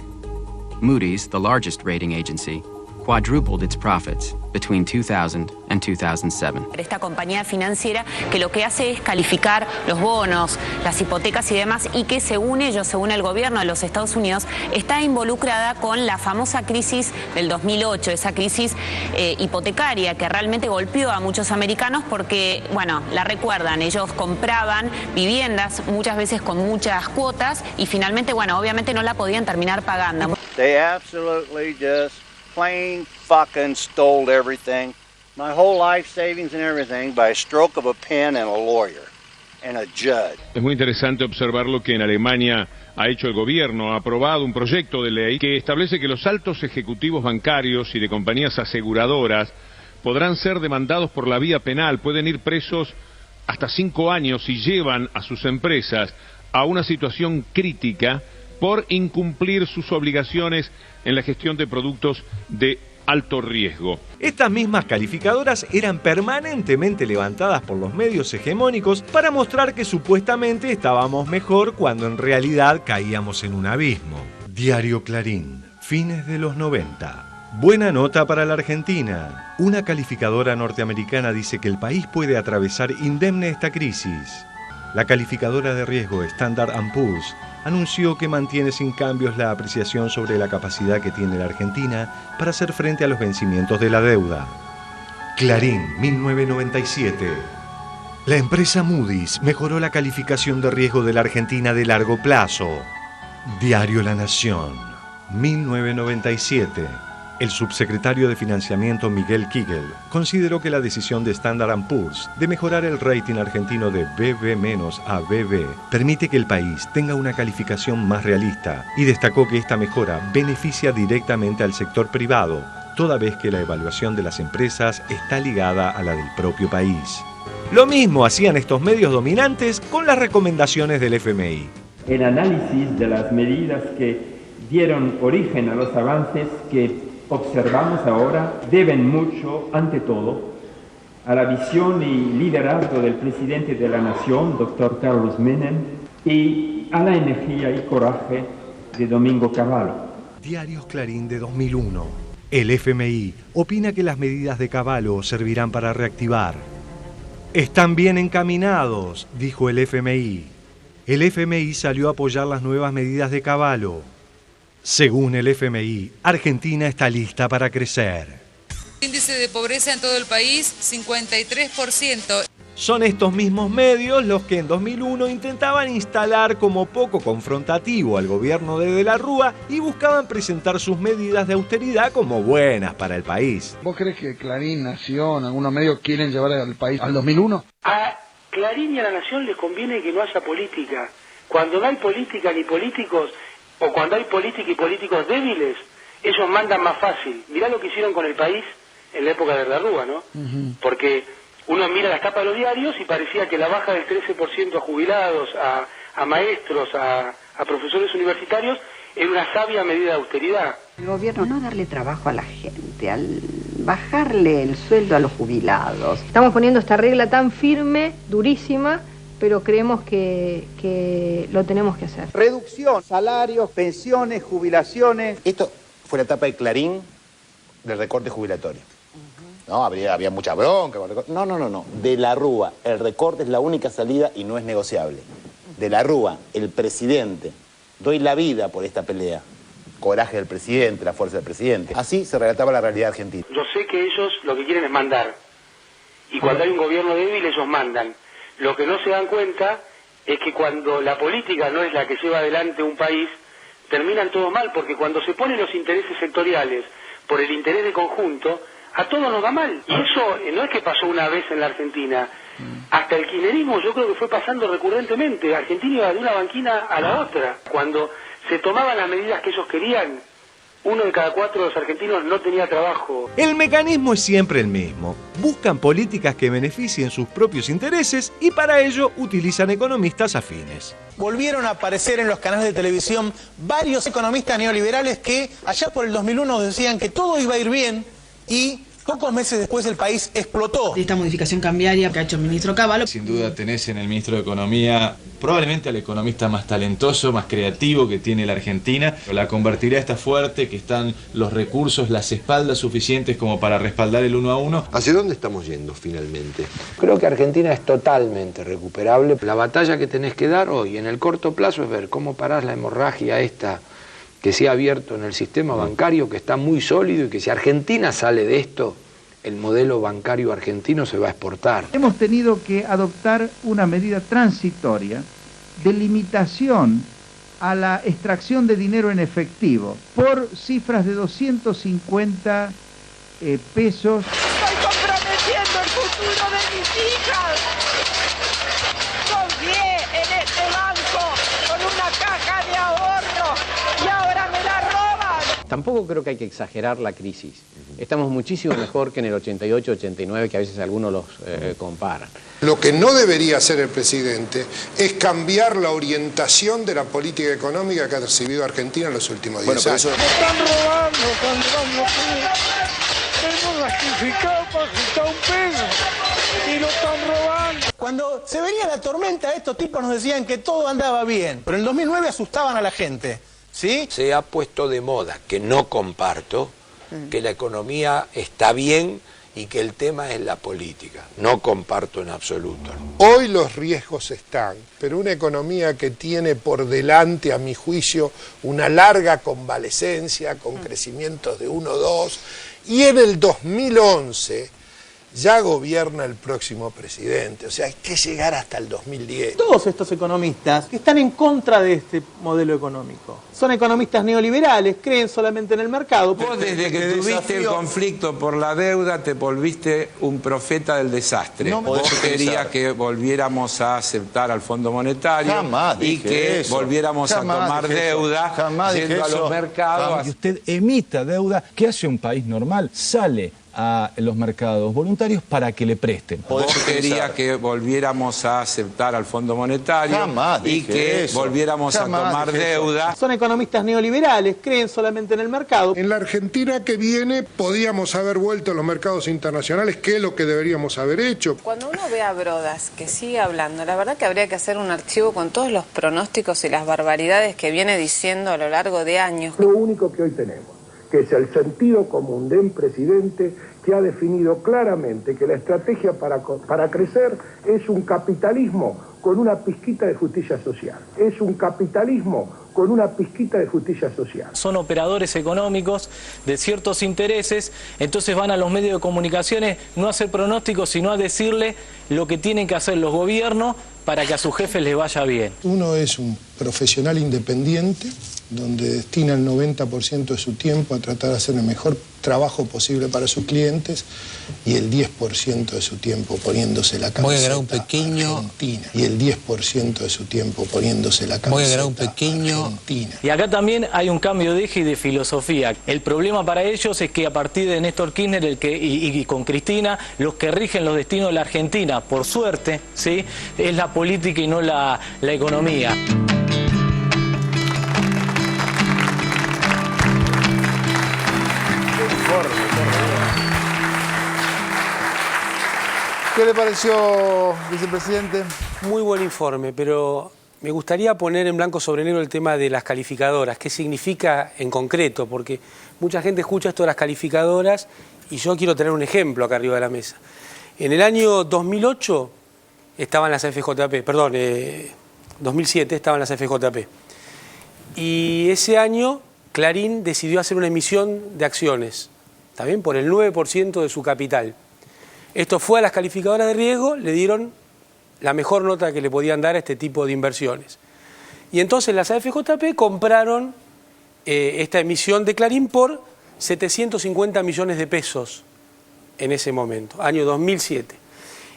Moody's, the largest rating agency, quadrupled its profits between 2000 and 2007. Esta compañía financiera que lo que hace es calificar los bonos, las hipotecas y demás, y que según ellos, según el gobierno de los Estados Unidos, está involucrada con la famosa crisis del 2008, esa crisis hipotecaria que realmente golpeó a muchos americanos porque, bueno, la recuerdan, ellos compraban viviendas muchas veces con muchas cuotas y finalmente, bueno, obviamente no la podían terminar pagando. They absolutely just plain fucking stole everything. My whole life savings and everything by a stroke of a pen and a lawyer and a judge. Es muy interesante observar lo que en Alemania ha hecho el gobierno. Ha aprobado un proyecto de ley que establece que los altos ejecutivos bancarios y de compañías aseguradoras podrán ser demandados por la vía penal. Pueden ir presos hasta 5 años si llevan a sus empresas a una situación crítica por incumplir sus obligaciones en la gestión de productos de alto riesgo. Estas mismas calificadoras eran permanentemente levantadas por los medios hegemónicos para mostrar que supuestamente estábamos mejor cuando en realidad caíamos en un abismo. Diario Clarín, fines de los 90. Buena nota para la Argentina. Una calificadora norteamericana dice que el país puede atravesar indemne esta crisis. La calificadora de riesgo Standard & Poor's anunció que mantiene sin cambios la apreciación sobre la capacidad que tiene la Argentina para hacer frente a los vencimientos de la deuda. Clarín, 1997. La empresa Moody's mejoró la calificación de riesgo de la Argentina de largo plazo. Diario La Nación, 1997. El subsecretario de Financiamiento Miguel Kigel consideró que la decisión de Standard & Poor's de mejorar el rating argentino de BB- a BB permite que el país tenga una calificación más realista y destacó que esta mejora beneficia directamente al sector privado, toda vez que la evaluación de las empresas está ligada a la del propio país. Lo mismo hacían estos medios dominantes con las recomendaciones del FMI. El análisis de las medidas que dieron origen a los avances que observamos ahora deben mucho, ante todo, a la visión y liderazgo del presidente de la Nación, Dr. Carlos Menem, y a la energía y coraje de Domingo Cavallo. Diarios Clarín de 2001. El FMI opina que las medidas de Cavallo servirán para reactivar. Están bien encaminados, dijo el FMI. El FMI salió a apoyar las nuevas medidas de Cavallo. Según el FMI, Argentina está lista para crecer. Índice de pobreza en todo el país, 53%. Son estos mismos medios los que en 2001 intentaban instalar como poco confrontativo al gobierno de la Rúa y buscaban presentar sus medidas de austeridad como buenas para el país. ¿Vos crees que Clarín, Nación, algunos medios quieren llevar al país al 2001? A Clarín y a la Nación les conviene que no haya política. Cuando no hay política ni políticos, o cuando hay política y políticos débiles, ellos mandan más fácil. Mirá lo que hicieron con el país en la época de la Rúa, ¿no? Porque uno mira las tapas de los diarios y parecía que la baja del 13% a jubilados, a maestros, a profesores universitarios, era una sabia medida de austeridad. El gobierno no darle trabajo a la gente, al bajarle el sueldo a los jubilados. Estamos poniendo esta regla tan firme, durísima, pero creemos que lo tenemos que hacer. Reducción, salarios, pensiones, jubilaciones. Esto fue la etapa de Clarín del recorte jubilatorio. No, había mucha bronca. No. De la Rúa, el recorte es la única salida y no es negociable. De la Rúa, el presidente, doy la vida por esta pelea. Coraje del presidente, la fuerza del presidente. Así se relataba la realidad argentina. Yo sé que ellos lo que quieren es mandar. Y cuando hay un gobierno débil, ellos mandan. Lo que no se dan cuenta es que cuando la política no es la que lleva adelante un país, terminan todo mal, porque cuando se ponen los intereses sectoriales por el interés de conjunto, a todos nos va mal. Y eso no es que pasó una vez en la Argentina. Hasta el kirchnerismo yo creo que fue pasando recurrentemente. Argentina iba de una banquina a la otra. Cuando se tomaban las medidas que ellos querían, 1 de cada 4 de los argentinos no tenía trabajo. El mecanismo es siempre el mismo. Buscan políticas que beneficien sus propios intereses y para ello utilizan economistas afines. Volvieron a aparecer en los canales de televisión varios economistas neoliberales que allá por el 2001 decían que todo iba a ir bien y pocos meses después el país explotó. Esta modificación cambiaria que ha hecho el ministro Cavallo. Sin duda tenés en el ministro de Economía probablemente al economista más talentoso, más creativo que tiene la Argentina. La convertirá está fuerte, que están los recursos, las espaldas suficientes como para respaldar el 1 a 1. ¿Hacia dónde estamos yendo finalmente? Creo que Argentina es totalmente recuperable. La batalla que tenés que dar hoy en el corto plazo es ver cómo parás la hemorragia esta que se ha abierto en el sistema bancario, que está muy sólido y que si Argentina sale de esto, el modelo bancario argentino se va a exportar. Hemos tenido que adoptar una medida transitoria de limitación a la extracción de dinero en efectivo por cifras de 250 pesos. Estoy comprometiendo el futuro de mis hijas. Confié en este banco con una caja de ahorro y ahora me la roban. Tampoco creo que hay que exagerar la crisis. Estamos muchísimo mejor que en el 88-89, que a veces algunos los comparan. Lo que no debería hacer el presidente es cambiar la orientación de la política económica que ha recibido Argentina en los últimos 10 años. Me están robando cuando hemos ratificado para quitar un peso y lo están robando. Cuando se venía la tormenta, estos tipos nos decían que todo andaba bien, pero en el 2009 asustaban a la gente, ¿sí? Se ha puesto de moda, que no comparto, que la economía está bien y que el tema es la política. No comparto en absoluto. Hoy los riesgos están, pero una economía que tiene por delante, a mi juicio, una larga convalecencia con crecimientos de 1 o 2, y en el 2011 ya gobierna el próximo presidente, o sea, hay que llegar hasta el 2010. Todos estos economistas que están en contra de este modelo económico son economistas neoliberales, creen solamente en el mercado. Vos desde que tuviste el conflicto por la deuda te volviste un profeta del desastre. No, vos querías que volviéramos a aceptar al Fondo Monetario y que volviéramos a tomar deuda yendo a los mercados. Que usted emita deuda, ¿qué hace un país normal? Sale a los mercados voluntarios para que le presten. Vos querías que volviéramos a aceptar al Fondo Monetario y que volviéramos a tomar deuda. Son economistas neoliberales, creen solamente en el mercado. En la Argentina que viene podíamos haber vuelto a los mercados internacionales, que es lo que deberíamos haber hecho. Cuando uno ve a Brodas que sigue hablando, la verdad que habría que hacer un archivo con todos los pronósticos y las barbaridades que viene diciendo a lo largo de años. Lo único que hoy tenemos, que es el sentido común de un presidente que ha definido claramente que la estrategia para crecer es un capitalismo con una pizquita de justicia social. Es un capitalismo con una pizquita de justicia social. Son operadores económicos de ciertos intereses, entonces van a los medios de comunicaciones no a hacer pronósticos, sino a decirle lo que tienen que hacer los gobiernos para que a sus jefes les vaya bien. Uno es un profesional independiente, donde destina el 90% de su tiempo a tratar de hacer el mejor trabajo posible para sus clientes y el 10% de su tiempo poniéndose la camiseta. Voy a agarrar un pequeño Argentina. Y el 10% de su tiempo poniéndose la camiseta. Voy a agarrar un pequeño Argentina. Y acá también hay un cambio de eje y de filosofía. El problema para ellos es que a partir de Néstor Kirchner y con Cristina, los que rigen los destinos de la Argentina, por suerte, ¿sí?, es la política y no la economía. ¿Qué le pareció, vicepresidente? Muy buen informe, pero me gustaría poner en blanco sobre negro el tema de las calificadoras. ¿Qué significa en concreto? Porque mucha gente escucha esto de las calificadoras y yo quiero tener un ejemplo acá arriba de la mesa. En el año 2008 estaban las FJP, 2007 estaban las FJP. Y ese año Clarín decidió hacer una emisión de acciones, también por el 9% de su capital. Esto fue a las calificadoras de riesgo, le dieron la mejor nota que le podían dar a este tipo de inversiones. Y entonces las AFJP compraron esta emisión de Clarín por 750 millones de pesos en ese momento, año 2007.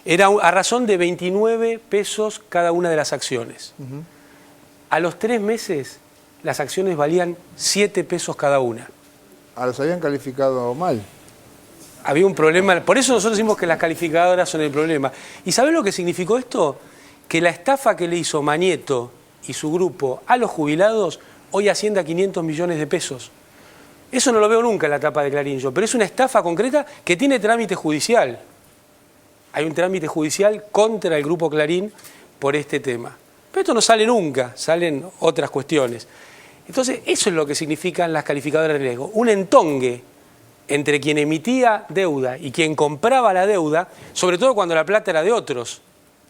Era a razón de 29 pesos cada una de las acciones. A los 3 meses las acciones valían 7 pesos cada una. Los habían calificado mal. Había un problema, por eso nosotros decimos que las calificadoras son el problema. ¿Y ¿saben lo que significó esto? Que la estafa que le hizo Manieto y su grupo a los jubilados hoy asciende a 500 millones de pesos. Eso no lo veo nunca en la tapa de Clarín yo, pero es una estafa concreta que tiene trámite judicial. Hay un trámite judicial contra el grupo Clarín por este tema. Pero esto no sale nunca, salen otras cuestiones. Entonces, eso es lo que significan las calificadoras de riesgo. Un entongue entre quien emitía deuda y quien compraba la deuda, sobre todo cuando la plata era de otros,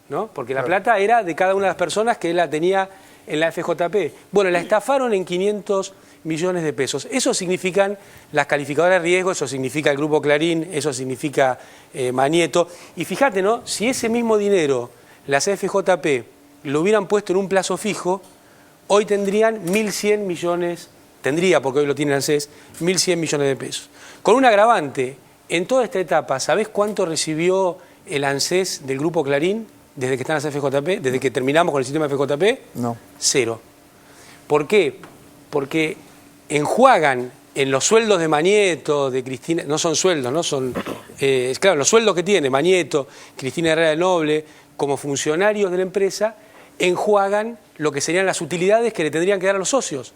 ¿no? Porque la plata era de cada una de las personas que la tenía en la FJP. Bueno, la estafaron en 500 millones de pesos. Eso significan las calificadoras de riesgo, eso significa el Grupo Clarín, eso significa Manieto. Y fíjate, ¿no? Si ese mismo dinero las FJP lo hubieran puesto en un plazo fijo, hoy tendrían 1.100 millones, porque hoy lo tienen ANSES, 1.100 millones de pesos. Con un agravante, en toda esta etapa, ¿sabés cuánto recibió el ANSES del Grupo Clarín desde que están las FJP, desde que terminamos con el sistema FJP? No. 0. ¿Por qué? Porque enjuagan en los sueldos de Manieto, de Cristina, no son sueldos, ¿no? Son, claro, los sueldos que tiene Manieto, Cristina Herrera del Noble, como funcionarios de la empresa, enjuagan lo que serían las utilidades que le tendrían que dar a los socios.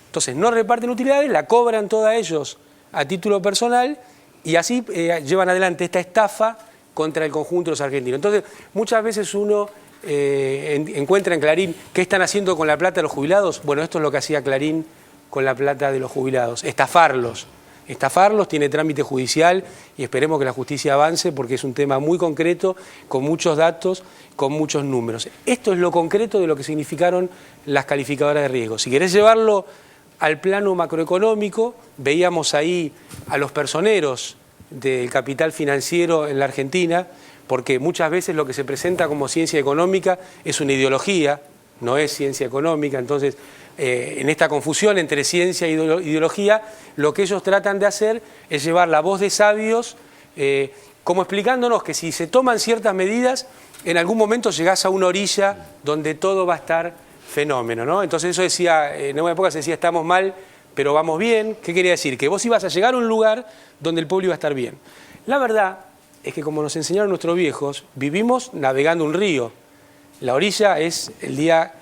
Entonces no reparten utilidades, la cobran toda ellos a título personal y así llevan adelante esta estafa contra el conjunto de los argentinos. Entonces muchas veces uno encuentra en Clarín qué están haciendo con la plata de los jubilados. Bueno, esto es lo que hacía Clarín con la plata de los jubilados, estafarlos. Estafarlos, tiene trámite judicial y esperemos que la justicia avance porque es un tema muy concreto, con muchos datos, con muchos números. Esto es lo concreto de lo que significaron las calificadoras de riesgo. Si querés llevarlo al plano macroeconómico, veíamos ahí a los personeros del capital financiero en la Argentina, porque muchas veces lo que se presenta como ciencia económica es una ideología, no es ciencia económica. Entonces, en esta confusión entre ciencia e ideología, lo que ellos tratan de hacer es llevar la voz de sabios, como explicándonos que si se toman ciertas medidas, en algún momento llegás a una orilla donde todo va a estar fenómeno, ¿no? Entonces eso decía, en una época se decía estamos mal, pero vamos bien. ¿Qué quería decir? Que vos ibas a llegar a un lugar donde el pueblo iba a estar bien. La verdad es que, como nos enseñaron nuestros viejos, vivimos navegando un río. La orilla es el día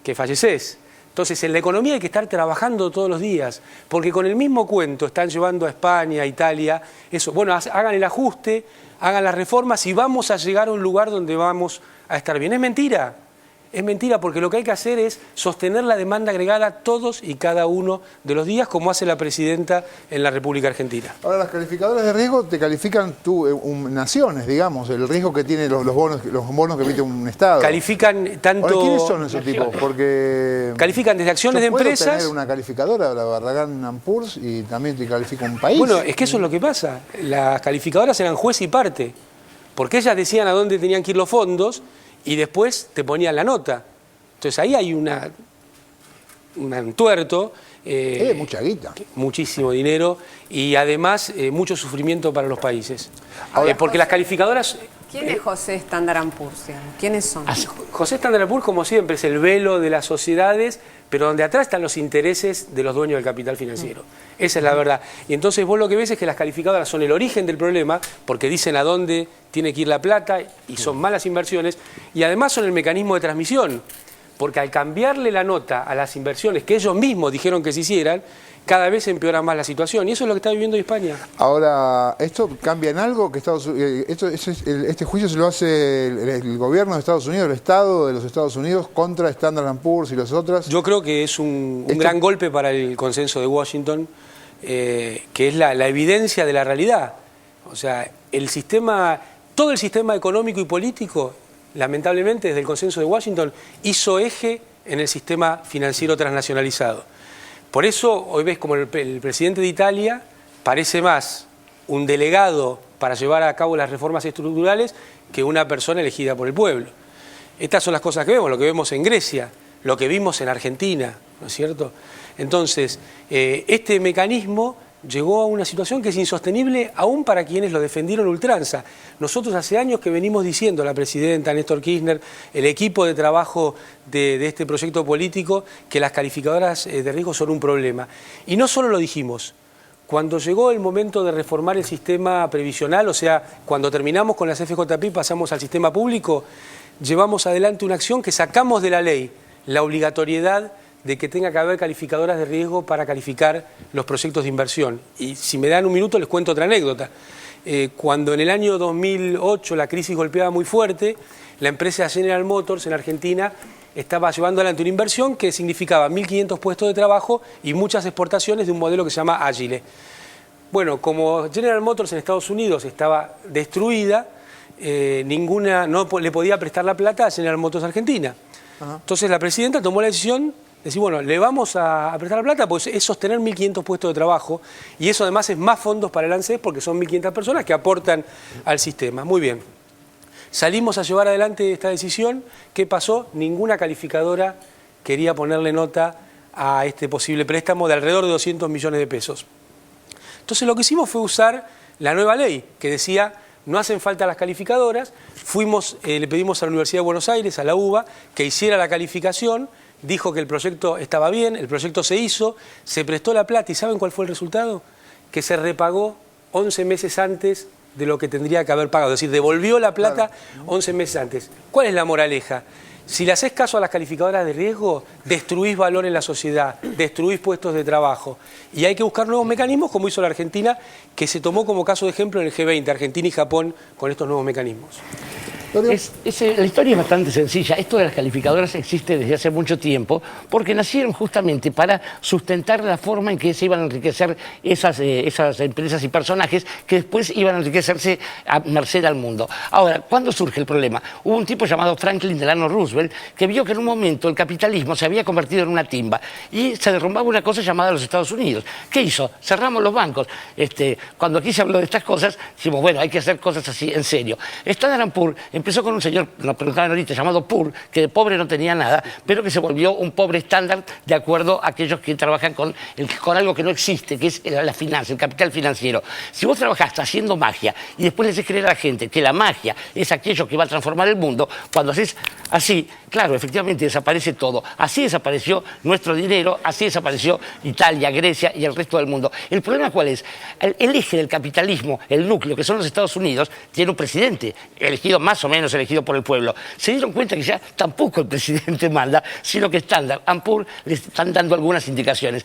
que falleces. Entonces, en la economía hay que estar trabajando todos los días, porque con el mismo cuento están llevando a España, a Italia, eso. Bueno, hagan el ajuste, hagan las reformas y vamos a llegar a un lugar donde vamos a estar bien. Es mentira. Es mentira, porque lo que hay que hacer es sostener la demanda agregada todos y cada uno de los días, como hace la presidenta en la República Argentina. Ahora, las calificadoras de riesgo te califican naciones, digamos, el riesgo que tienen los bonos que emite un Estado. Califican tanto... Ahora, ¿quiénes son esos tipos? Porque... Califican desde acciones de empresas... Yo puedo tener una calificadora, la Barragán Poor's, y también te califica un país. Bueno, es que eso es lo que pasa. Las calificadoras eran juez y parte, porque ellas decían a dónde tenían que ir los fondos y después te ponían la nota. Entonces ahí hay un tuerto. Mucha guita. Muchísimo dinero y además mucho sufrimiento para los países. Ahora, porque las calificadoras... ¿Quién es José Standard & Poor's? ¿Quiénes son? José Standard & Poor's, como siempre, es el velo de las sociedades, pero donde atrás están los intereses de los dueños del capital financiero. Esa es la verdad. Y entonces vos lo que ves es que las calificadoras son el origen del problema, porque dicen a dónde tiene que ir la plata y son malas inversiones, y además son el mecanismo de transmisión, porque al cambiarle la nota a las inversiones que ellos mismos dijeron que se hicieran, cada vez empeora más la situación. Y eso es lo que está viviendo España. Ahora, ¿esto cambia en algo? Que este juicio se lo hace el gobierno de Estados Unidos, el Estado de los Estados Unidos, contra Standard & Poor's y las otras. Yo creo que es un gran golpe para el consenso de Washington, que es la evidencia de la realidad. O sea, todo el sistema económico y político, lamentablemente, desde el consenso de Washington, hizo eje en el sistema financiero transnacionalizado. Por eso hoy ves como el presidente de Italia parece más un delegado para llevar a cabo las reformas estructurales que una persona elegida por el pueblo. Estas son las cosas que vemos, lo que vemos en Grecia, lo que vimos en Argentina, ¿no es cierto? Entonces, este mecanismo llegó a una situación que es insostenible aún para quienes lo defendieron ultranza. Nosotros hace años que venimos diciendo, la presidenta Néstor Kirchner, el equipo de trabajo de este proyecto político, que las calificadoras de riesgo son un problema. Y no solo lo dijimos, cuando llegó el momento de reformar el sistema previsional, o sea, cuando terminamos con las FJP y pasamos al sistema público, llevamos adelante una acción que sacamos de la ley, la obligatoriedad de que tenga que haber calificadoras de riesgo para calificar los proyectos de inversión. Y si me dan un minuto les cuento otra anécdota. Cuando en el año 2008 la crisis golpeaba muy fuerte, la empresa General Motors en Argentina estaba llevando adelante una inversión que significaba 1.500 puestos de trabajo y muchas exportaciones de un modelo que se llama Agile. Bueno, como General Motors en Estados Unidos estaba destruida, no le podía prestar la plata a General Motors Argentina. Entonces la presidenta tomó la decisión decir, bueno, le vamos a prestar la plata, pues es sostener 1.500 puestos de trabajo y eso además es más fondos para el ANSES porque son 1.500 personas que aportan al sistema. Muy bien. Salimos a llevar adelante esta decisión. ¿Qué pasó? Ninguna calificadora quería ponerle nota a este posible préstamo de alrededor de 200 millones de pesos. Entonces lo que hicimos fue usar la nueva ley que decía no hacen falta las calificadoras. Le pedimos a la Universidad de Buenos Aires, a la UBA, que hiciera la calificación. Dijo que el proyecto estaba bien, el proyecto se hizo, se prestó la plata y ¿saben cuál fue el resultado? Que se repagó 11 meses antes de lo que tendría que haber pagado, es decir, devolvió la plata 11 meses antes. ¿Cuál es la moraleja? Si le haces caso a las calificadoras de riesgo, destruís valor en la sociedad, destruís puestos de trabajo. Y hay que buscar nuevos mecanismos, como hizo la Argentina, que se tomó como caso de ejemplo en el G20, Argentina y Japón, con estos nuevos mecanismos. La historia es bastante sencilla. Esto de las calificadoras existe desde hace mucho tiempo porque nacieron justamente para sustentar la forma en que se iban a enriquecer esas empresas y personajes que después iban a enriquecerse a merced al mundo. Ahora, ¿cuándo surge el problema? Hubo un tipo llamado Franklin Delano Roosevelt que vio que en un momento el capitalismo se había convertido en una timba y se derrumbaba una cosa llamada los Estados Unidos. ¿Qué hizo? Cerramos los bancos. Cuando aquí se habló de estas cosas, dijimos, bueno, hay que hacer cosas así en serio. Standard & Poor's empezó con un señor, nos preguntaban ahorita, llamado Poor, que de pobre no tenía nada, pero que se volvió un pobre estándar de acuerdo a aquellos que trabajan con algo que no existe, que es la finanza, el capital financiero. Si vos trabajás haciendo magia y después le haces creer a la gente que la magia es aquello que va a transformar el mundo, cuando haces así, claro, efectivamente desaparece todo. Así desapareció nuestro dinero, así desapareció Italia, Grecia y el resto del mundo. ¿El problema cuál es? El eje del capitalismo, el núcleo, que son los Estados Unidos, tiene un presidente elegido más o menos elegido por el pueblo, se dieron cuenta que ya tampoco el presidente manda, sino que Standard & Poor's le están dando algunas indicaciones.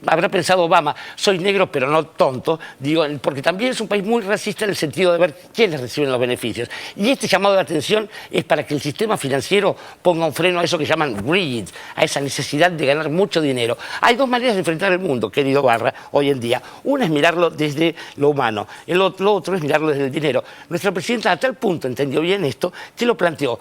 Habrá pensado Obama, soy negro pero no tonto, digo, porque también es un país muy racista en el sentido de ver quiénes reciben los beneficios. Y este llamado de atención es para que el sistema financiero ponga un freno a eso que llaman greed, a esa necesidad de ganar mucho dinero. Hay dos maneras de enfrentar el mundo, querido Barra, hoy en día. Una es mirarlo desde lo humano, lo otro es mirarlo desde el dinero. Nuestra presidenta a tal punto entendió bien esto que lo planteó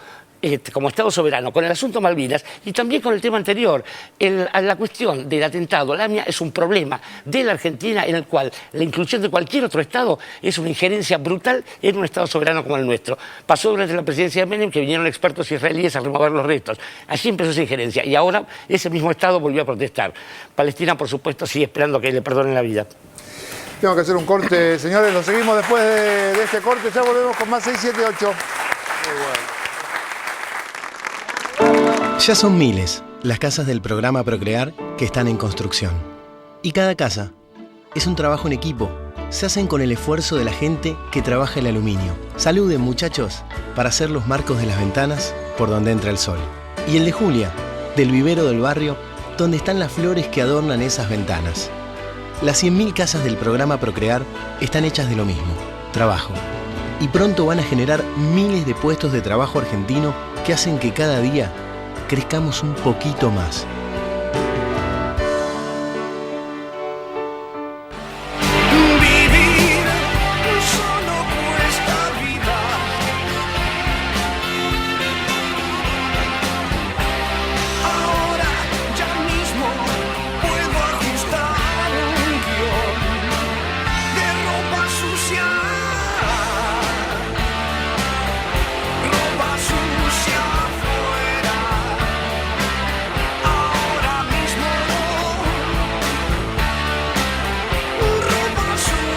como Estado soberano, con el asunto Malvinas y también con el tema anterior. La cuestión del atentado al AMIA es un problema de la Argentina en el cual la inclusión de cualquier otro Estado es una injerencia brutal en un Estado soberano como el nuestro. Pasó durante la presidencia de Menem que vinieron expertos israelíes a remover los restos. Allí empezó esa injerencia y ahora ese mismo Estado volvió a protestar. Palestina, por supuesto, sigue esperando que le perdonen la vida. Tengo que hacer un corte, señores. Lo seguimos después de este corte. Ya volvemos con más 678. Ya son miles las casas del programa Procrear que están en construcción. Y cada casa es un trabajo en equipo. Se hacen con el esfuerzo de la gente que trabaja el aluminio. Saluden, muchachos, para hacer los marcos de las ventanas por donde entra el sol. Y el de Julia, del vivero del barrio, donde están las flores que adornan esas ventanas. Las 100.000 casas del programa Procrear están hechas de lo mismo, trabajo. Y pronto van a generar miles de puestos de trabajo argentino que hacen que cada día crezcamos un poquito más.